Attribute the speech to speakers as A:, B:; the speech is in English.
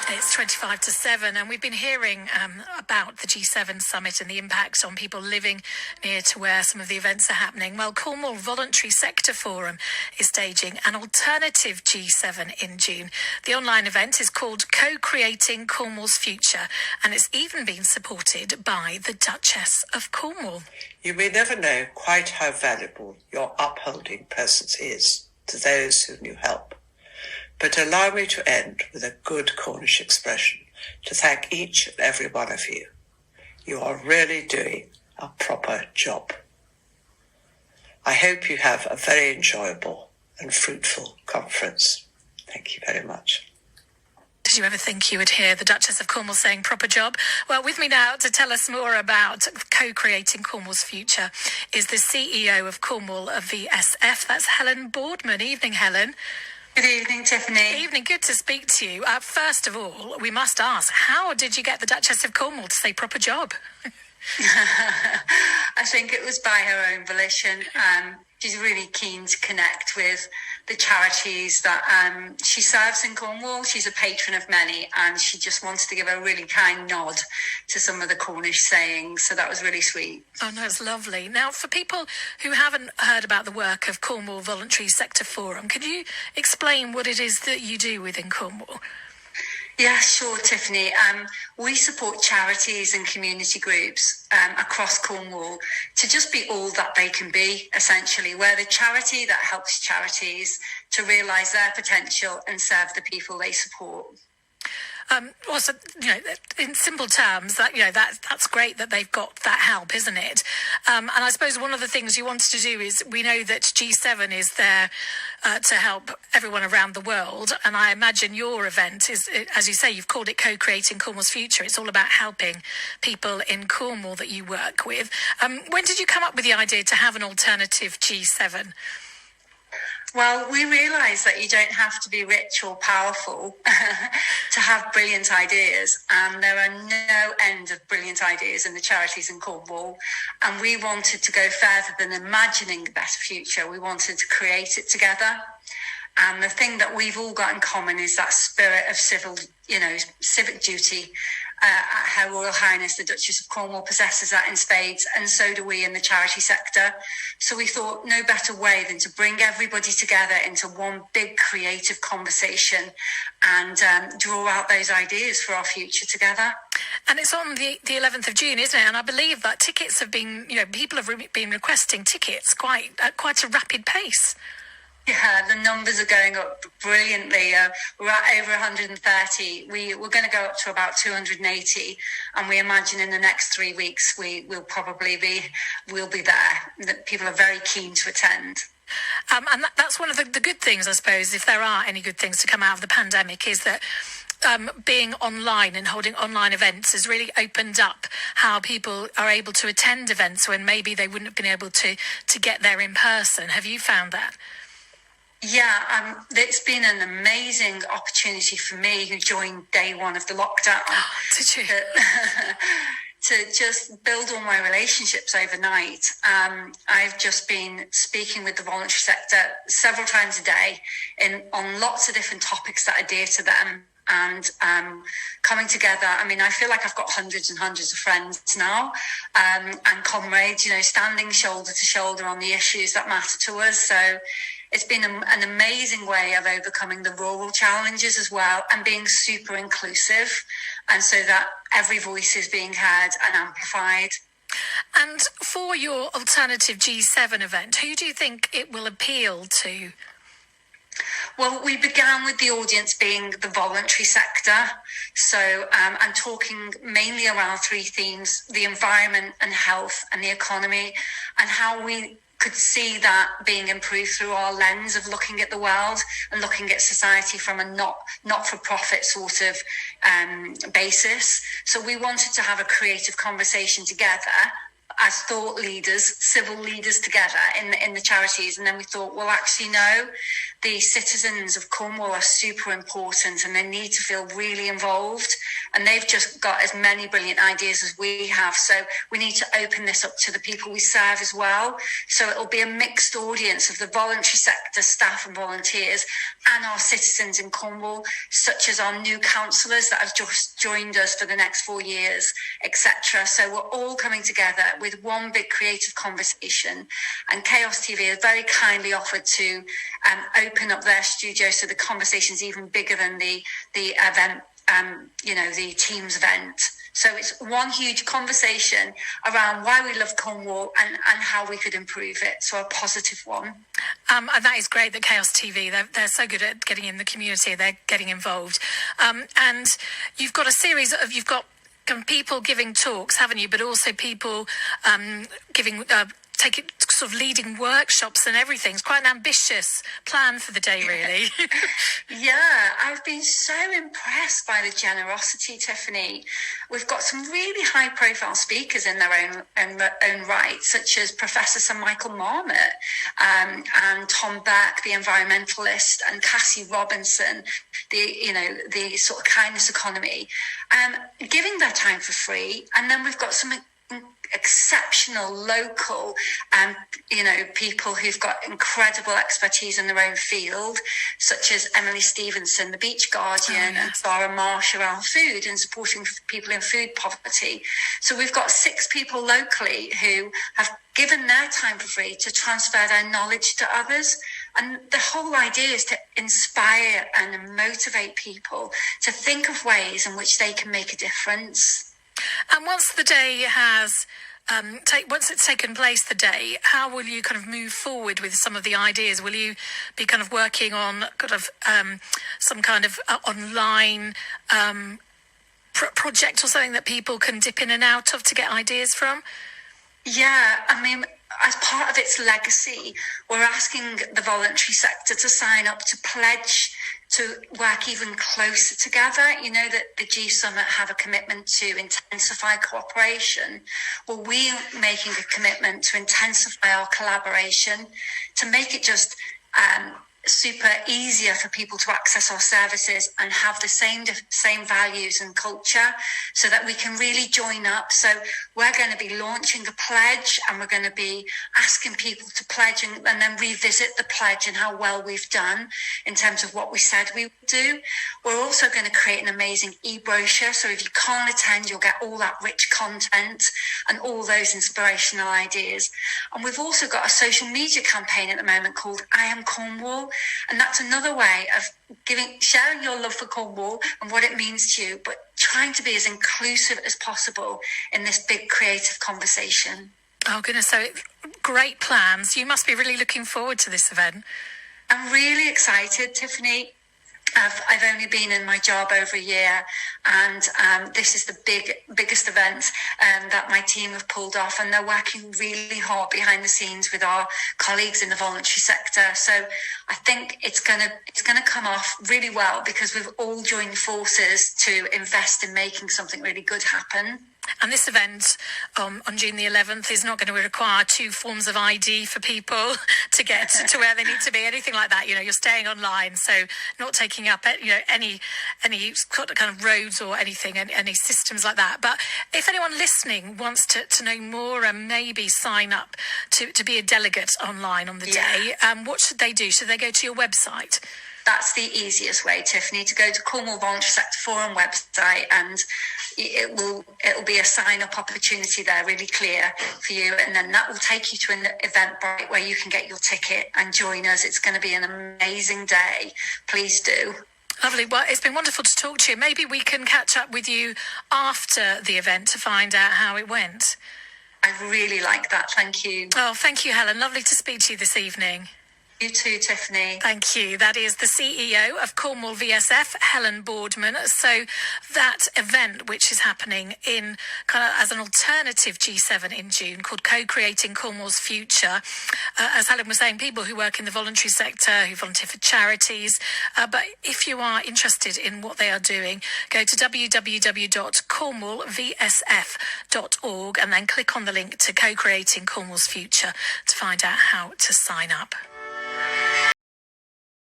A: It's 25 to 7, and we've been hearing about the G7 summit and the impact on people living near to where some of the events are happening. Well, Cornwall Voluntary Sector Forum is staging an alternative G7 in June. The online event is called Co-Creating Cornwall's Future, and it's even been supported by the Duchess of Cornwall.
B: You may never know quite how valuable your upholding presence is to those who need help. But allow me to end with a good Cornish expression to thank each and every one of you. You are really doing a proper job. I hope you have a very enjoyable and fruitful conference. Thank you very much.
A: Did you ever think you would hear the Duchess of Cornwall saying proper job? Well, with me now to tell us more about co-creating Cornwall's future is the CEO of Cornwall VSF. That's Helen Boardman. Evening, Helen.
C: Good evening, Tiffany.
A: Evening, good to speak to you. First of all, we must ask, how did you get the Duchess of Cornwall to say proper job?
C: I think it was by her own volition. She's really keen to connect with the charities that she serves in Cornwall. She's a patron of many, and she just wanted to give a really kind nod to some of the Cornish sayings. So that was really sweet.
A: Oh, no, it's lovely. Now, for people who haven't heard about the work of Cornwall Voluntary Sector Forum, could you explain what it is that you do within Cornwall?
C: Yeah, sure, Tiffany. We support charities and community groups across Cornwall to just be all that they can be, essentially. We're the charity that helps charities to realise their potential and serve the people they support.
A: Also, in simple terms, that's great that they've got that help, isn't it? And I suppose one of the things you wanted to do is, we know that G7 is there to help everyone around the world, and I imagine your event is, as you say, you've called it Co-Creating Cornwall's Future. It's all about helping people in Cornwall that you work with. When did you come up with the idea to have an alternative G7?
C: Well, we realise that you don't have to be rich or powerful to have brilliant ideas, and there are no end of brilliant ideas in the charities in Cornwall, and we wanted to go further than imagining a better future. We wanted to create it together, and the thing that we've all got in common is that spirit of civic duty. Her Royal Highness, the Duchess of Cornwall, possesses that in spades, and so do we in the charity sector. So we thought no better way than to bring everybody together into one big creative conversation and draw out those ideas for our future together.
A: And it's on the 11th of June, isn't it? And I believe that tickets have been, people have been requesting tickets at quite a rapid pace.
C: Yeah, the numbers are going up brilliantly. We're at over 130. We're going to go up to about 280, and we imagine in the next 3 weeks we'll be there. That people are very keen to attend.
A: And that's one of the good things, I suppose, if there are any good things to come out of the pandemic, is that being online and holding online events has really opened up how people are able to attend events when maybe they wouldn't have been able to get there in person. Have you found that?
C: Yeah, it's been an amazing opportunity for me, who joined day one of the lockdown.
A: Did you?
C: To just build all my relationships overnight. I've just been speaking with the voluntary sector several times a day on lots of different topics that are dear to them, and coming together. I mean, I feel like I've got hundreds and hundreds of friends now, and comrades, standing shoulder to shoulder on the issues that matter to us. So it's been an amazing way of overcoming the rural challenges as well, and being super inclusive, and so that every voice is being heard and amplified.
A: And for your alternative G7 event, who do you think it will appeal to?
C: Well, we began with the audience being the voluntary sector. So I'm talking mainly around three themes: the environment and health and the economy, and how we could see that being improved through our lens of looking at the world and looking at society from a not-for-profit sort of basis. So we wanted to have a creative conversation together as thought leaders, civil leaders together in the charities. And then we thought, well, actually, no, the citizens of Cornwall are super important, and they need to feel really involved. and they've just got as many brilliant ideas as we have. So we need to open this up to the people we serve as well. So it'll be a mixed audience of the voluntary sector staff and volunteers and our citizens in Cornwall, such as our new councillors that have just joined us for the next 4 years, etc. So we're all coming together with one big creative conversation, and Chaos TV has very kindly offered to open up their studio so the conversation's even bigger than the event, the Teams event. So it's one huge conversation around why we love Cornwall and how we could improve it. So a positive one.
A: And that is great that Chaos TV, they're so good at getting in the community, they're getting involved. And you've got a series of, you've got people giving talks, haven't you? But also people sort of leading workshops and everything. It's quite an ambitious plan for the day, really.
C: Yeah, I've been so impressed by the generosity, Tiffany. We've got some really high-profile speakers in their own right, such as Professor Sir Michael Marmot and Tom Burke, the environmentalist, and Cassie Robinson, the sort of kindness economy, giving their time for free. And then we've got some exceptional local people who've got incredible expertise in their own field, such as Emily Stevenson, the Beach Guardian, and Sarah Marsh around food and supporting people in food poverty. So we've got 6 people locally who have given their time for free to transfer their knowledge to others. And the whole idea is to inspire and motivate people to think of ways in which they can make a difference.
A: And once the day has, once it's taken place, the day, how will you kind of move forward with some of the ideas? Will you be kind of working on some kind of online project or something that people can dip in and out of to get ideas from?
C: Yeah, I mean, as part of its legacy, we're asking the voluntary sector to sign up to pledge to work even closer together. You know that the G Summit have a commitment to intensify cooperation. Well, we're making a commitment to intensify our collaboration, to make it just super easier for people to access our services and have the same values and culture, so that we can really join up. So we're going to be launching a pledge, and we're going to be asking people to pledge and then revisit the pledge and how well we've done in terms of what we said we would do. We're also going to create an amazing e-brochure, so if you can't attend, you'll get all that rich content and all those inspirational ideas. And we've also got a social media campaign at the moment called I Am Cornwall. And that's another way of sharing your love for Cornwall and what it means to you, but trying to be as inclusive as possible in this big creative conversation.
A: Oh, goodness. So great plans. You must be really looking forward to this event.
C: I'm really excited, Tiffany. I've only been in my job over a year, and this is the biggest event that my team have pulled off, and they're working really hard behind the scenes with our colleagues in the voluntary sector. So I think it's gonna come off really well, because we've all joined forces to invest in making something really good happen.
A: And this event on June the 11th is not going to require 2 forms of ID for people to get to where they need to be, anything like that. You're staying online, so not taking up any kind of roads or anything, any systems like that. But if anyone listening wants to know more and maybe sign up to be a delegate online on the day, what should they do? Should they go to your website?
C: That's the easiest way, Tiffany, to go to Cornwall Voluntary Sector Forum website, and it'll be a sign-up opportunity there, really clear for you, and then that will take you to an Eventbrite where you can get your ticket and join us. It's going to be an amazing day. Please do.
A: Lovely. Well, it's been wonderful to talk to you. Maybe we can catch up with you after the event to find out how it went.
C: I really like that. Thank you.
A: Oh, thank you, Helen. Lovely to speak to you this evening.
C: You too, Tiffany.
A: Thank you. That is the CEO of Cornwall VSF, Helen Boardman. So that event, which is happening in kind of as an alternative G7 in June, called Co-Creating Cornwall's Future. As Helen was saying, people who work in the voluntary sector, who volunteer for charities. But if you are interested in what they are doing, go to www.cornwallvsf.org and then click on the link to Co-Creating Cornwall's Future to find out how to sign up.